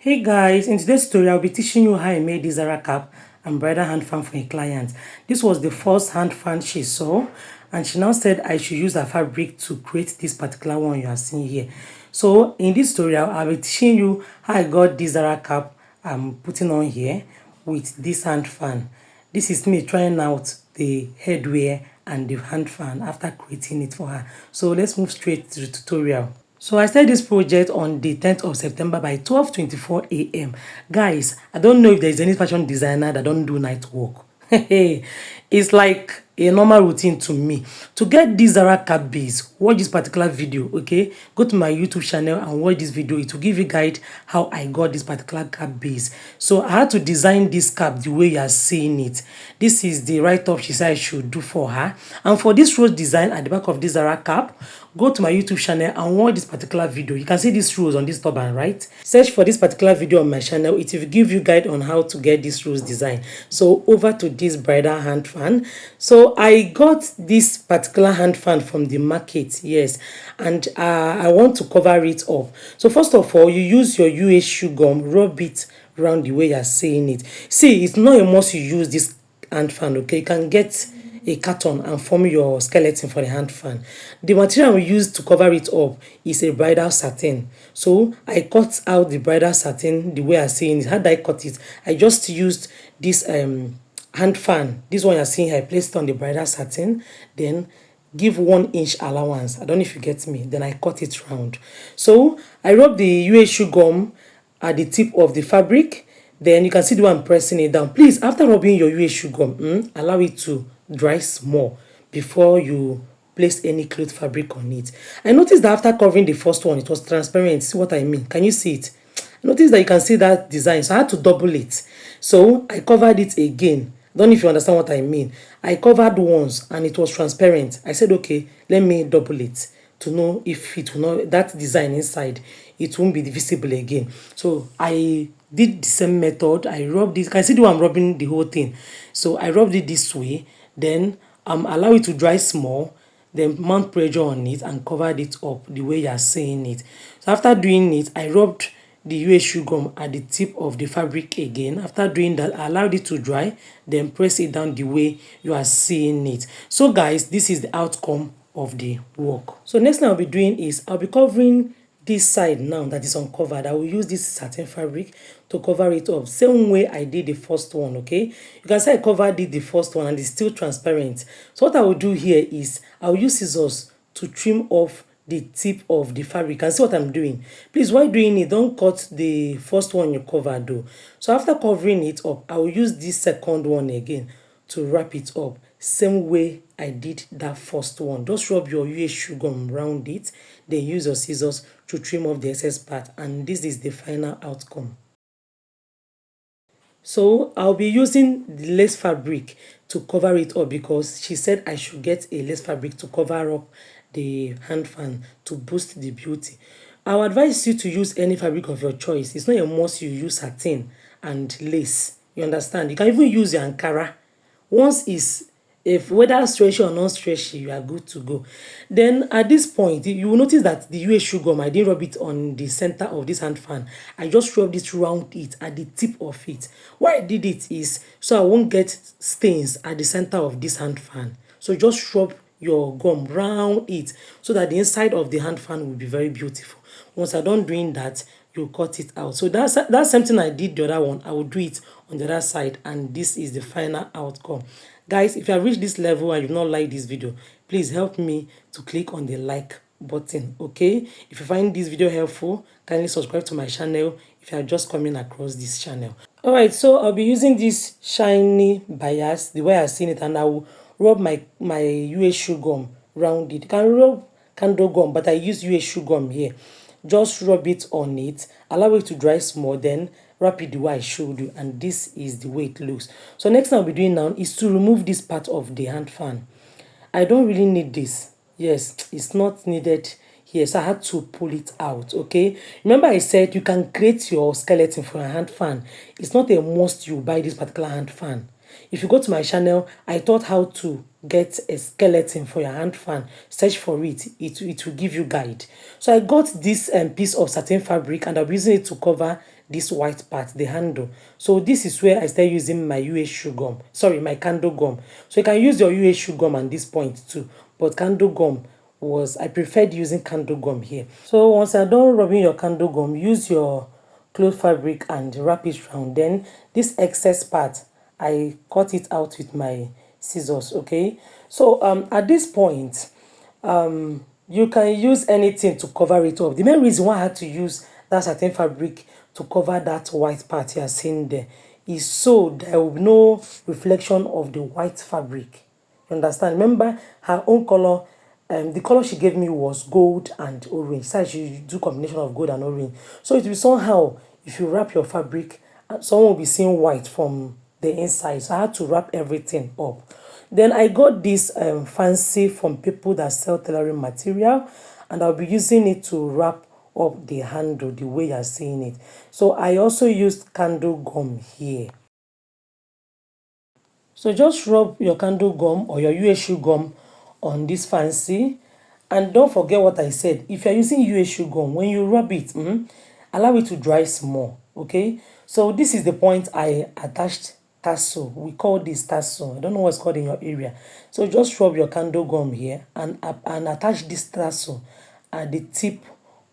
Hey guys, in today's story, I'll be teaching you how I made this Zara Cap and bridal hand fan for a client. This was the first hand fan she saw, and she now said I should use her fabric to create this particular one you are seeing here. So in this story, I'll be teaching you how I got this Zara Cap I'm putting on here with this hand fan. This is me trying out the headwear and the hand fan after creating it for her. So let's move straight to the tutorial. So I started this project on the 10th of September by 12:24 a.m. Guys, I don't know if there is any fashion designer that don't do night work. It's like a normal routine to me. To get this Zara Cap Base, watch this particular video, okay? Go to my YouTube channel and watch this video. It will give you guide how I got this particular cap base. So I had to design this cap the way you are seeing it. This is the write-up she said I should do for her. And for this rose design at the back of this Zara Cap, go to my YouTube channel and watch this particular video. You can see this rose on this turban, right? Search for this particular video on my channel. It will give you guide on how to get this rose design. So over to this bridal hand fan. So I got this particular hand fan from the market, yes, and I want to cover it up. So first of all, you use your UA shoe gum, rub it around the way you're saying it. See, it's not a must you use this hand fan, okay? You can get a carton and form your skeleton for the hand fan. The material we use to cover it up is a bridal satin. So I cut out the bridal satin the way I see it. How did I cut it? I just used this hand fan. This one you're seeing, I placed it on the bridal satin, then give 1 inch allowance. I don't know if you get me. Then I cut it round. So I rub the UA shoe gum at the tip of the fabric. Then you can see the one pressing it down. Please, after rubbing your UA shoe gum, allow it to dry small before you place any cloth fabric on it. I noticed that after covering the first one, it was transparent. See what I mean? Can you see it? Notice that you can see that design, so I had to double it. So I covered it again. I don't know if you understand what I mean. I covered once and it was transparent. I said, okay, let me double it to know if it will not, that design inside, it won't be visible again. So I did the same method. I rubbed this. Can you see the way I'm rubbing the whole thing? So I rubbed it this way. Then allow it to dry small. Then mount pressure on it and covered it up the way you are seeing it. So after doing it, I rubbed the UA shoe gum at the tip of the fabric again. After doing that, I allowed it to dry, then press it down the way you are seeing it. So guys, this is the outcome of the work. So next thing I'll be doing is I'll be covering this side now that is uncovered. I will use this satin fabric to cover it up, same way I did the first one. Okay, you can see I covered it the first one and it's still transparent. So what I will do here is I'll use scissors to trim off the tip of the fabric. You can see what I'm doing. Please, while doing it, don't cut the first one you covered though. So after covering it up, I will use this second one again to wrap it up, same way I did that first one. Just rub your UA shoe gum around it, then use your scissors to trim off the excess part, and this is the final outcome. So I'll be using the lace fabric to cover it up because she said I should get a lace fabric to cover up the hand fan to boost the beauty. I would advise you to use any fabric of your choice. It's not a must you use satin and lace. You understand? You can even use your Ankara. Once is, if whether stretchy or non-stretchy, you are good to go. Then at this point, you will notice that the UA shoe gum, I didn't rub it on the center of this hand fan. I just rubbed it around it at the tip of it. Why I did it is so I won't get stains at the center of this hand fan. So just rub your gum round it so that the inside of the hand fan will be very beautiful. Once I'm done doing that, you cut it out. So that's something I did the other one. I will do it on the other side, and this is the final outcome. Guys, if you have reached this level and you've not liked this video, please help me to click on the like button, okay? If you find this video helpful, kindly subscribe to my channel if you are just coming across this channel. All right, so I'll be using this shiny bias the way I've seen it, and I will rub my UA shoe gum around it. You can rub candle gum, but I use UA shoe gum here. Just rub it on it, allow it to dry small, then wrap it the way I showed you, and this is the way it looks. So next thing I'll be doing now is to remove this part of the hand fan. I don't really need this. Yes, it's not needed here, so I had to pull it out. Okay, remember I said you can create your skeleton for a hand fan. It's not a must you buy this particular hand fan. If you go to my channel, I taught how to get a skeleton for your hand fan. Search for it. It will give you guide. So I got this piece of satin fabric and I'm using it to cover this white part, the handle. So this is where I start using my UA shoe gum, sorry, my candle gum. So you can use your UA shoe gum at this point too, but candle gum was, I preferred using candle gum here. So once you're done rubbing your candle gum, use your cloth fabric and wrap it round. Then this excess part, I cut it out with my scissors. Okay, so at this point, you can use anything to cover it up. The main reason why I had to use that certain fabric to cover that white part you are seeing there is so there will be no reflection of the white fabric. You understand? Remember her own color, the color she gave me was gold and orange. So she do combination of gold and orange. So it will somehow, if you wrap your fabric, someone will be seeing white from the inside. So I had to wrap everything up. Then I got this fancy from people that sell tailoring material, and I'll be using it to wrap up the handle the way you're seeing it. So I also used candle gum here. So just rub your candle gum or your USU gum on this fancy. And don't forget what I said. If you're using USU gum, when you rub it, allow it to dry small. Okay? So this is the point I attached tassel. We call this tassel. I don't know what's called in your area. So just rub your candle gum here and attach this tassel at the tip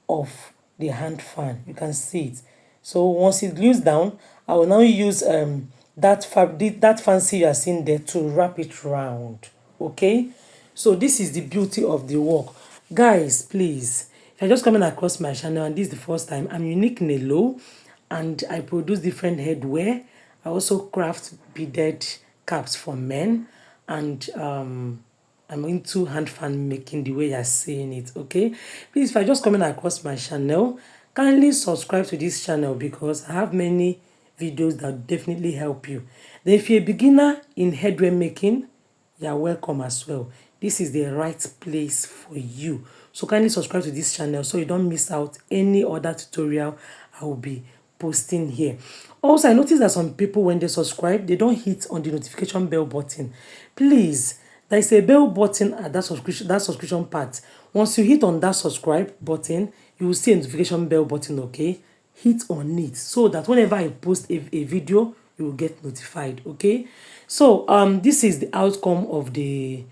of the hand fan. You can see it. So once it glues down, I will now use that fancy you are seeing there to wrap it round. Okay, so this is the beauty of the work, guys. Please, if you're just coming across my channel and this is the first time, I'm Unique Nelo, and I produce different headwear. I also craft beaded caps for men, and I'm into hand fan making the way you're seeing it. Okay, please, if you're just coming across my channel, kindly subscribe to this channel because I have many videos that definitely help you. Then if you're a beginner in headwear making, you're welcome as well. This is the right place for you. So kindly subscribe to this channel so you don't miss out any other tutorial I will be posting here. Also, I noticed that some people, when they subscribe, they don't hit on the notification bell button. Please, there is a bell button at that subscription part. Once you hit on that subscribe button, you will see a notification bell button. Okay, hit on it so that whenever I post a video, you will get notified. Okay, so this is the outcome of the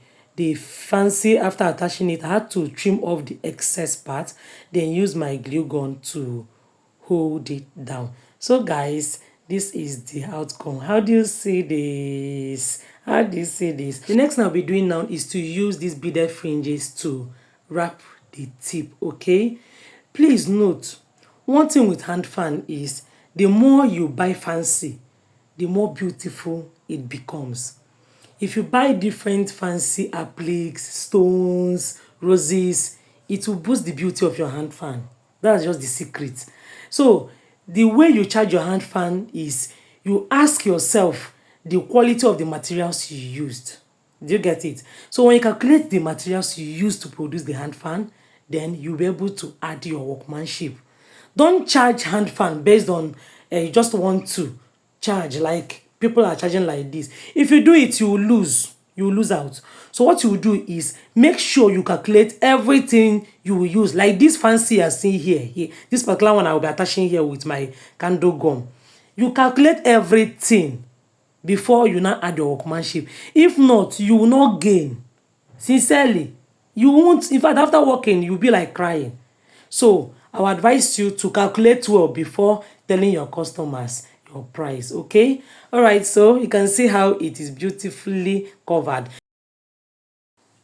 fancy. After attaching it, I had to trim off the excess part, then use my glue gun to hold it down. So guys, this is the outcome. How do you see this? How do you see this? The next thing I'll be doing now is to use these beaded fringes to wrap the tip. Okay, please note, one thing with hand fan is the more you buy fancy, the more beautiful it becomes. If you buy different fancy appliques, stones, roses, it will boost the beauty of your hand fan. That's just the secret. So the way you charge your hand fan is you ask yourself the quality of the materials you used. Do you get it? So when you calculate the materials you used to produce the hand fan, then you'll be able to add your workmanship. Don't charge hand fan based on you just want to charge like people are charging like this. If you do it, you will lose. You will lose out. So what you will do is make sure you calculate everything you will use. Like this fancy I see here. This particular one I will be attaching here with my candle gum. You calculate everything before you now add your workmanship. If not, you will not gain. Sincerely, you won't. In fact, after working, you'll be like crying. So I will advise you to calculate well before telling your customers your price. Okay, all right, so you can see how it is beautifully covered.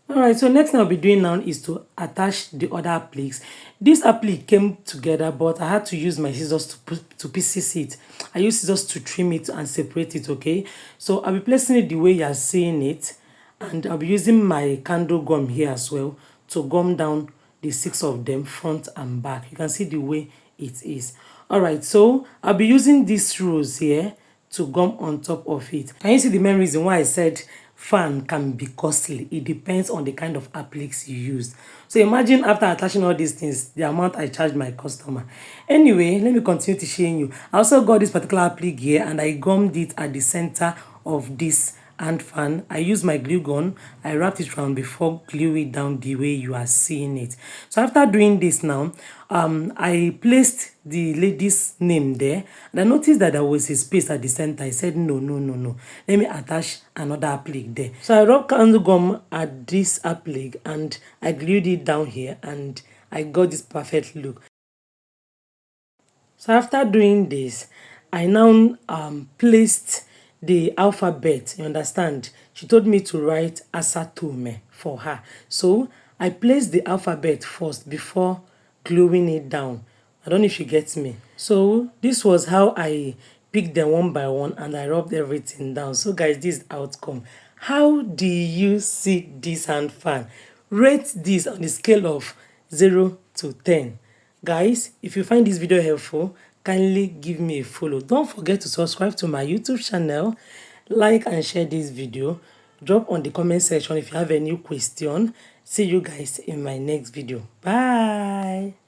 All right, so next thing I'll be doing now is to attach the other appliques. This applique came together, but I had to use my scissors to pieces it. I use scissors to trim it and separate it. Okay, so I'll be placing it the way you're seeing it, and I'll be using my candle gum here as well to gum down the 6 of them front and back. You can see the way it is. All right, so I'll be using this rose here to gum on top of it. Can you see the main reason why I said fan can be costly? It depends on the kind of appliques you use. So imagine after attaching all these things, the amount I charged my customer. Anyway, let me continue to showing you. I also got this particular applique here and I gummed it at the center of this hand fan. I used my glue gun. I wrapped it around before glue it down the way you are seeing it. So after doing this now, I placed the lady's name there, and I noticed that there was a space at the center. I said, no, no, no, no. Let me attach another applique there. So I rubbed candle gum at this applique and I glued it down here, and I got this perfect look. So after doing this, I now placed the alphabet, you understand? She told me to write Asatome for her. So I placed the alphabet first before gluing it down. I don't know if you get me. So this was how I picked them one by one and I rubbed everything down. So guys, this is the outcome. How do you see this hand fan? Rate this on the scale of 0 to 10. Guys, if you find this video helpful, kindly give me a follow. Don't forget to subscribe to my YouTube channel, like and share this video. Drop on the comment section if you have any question. See you guys in my next video. Bye.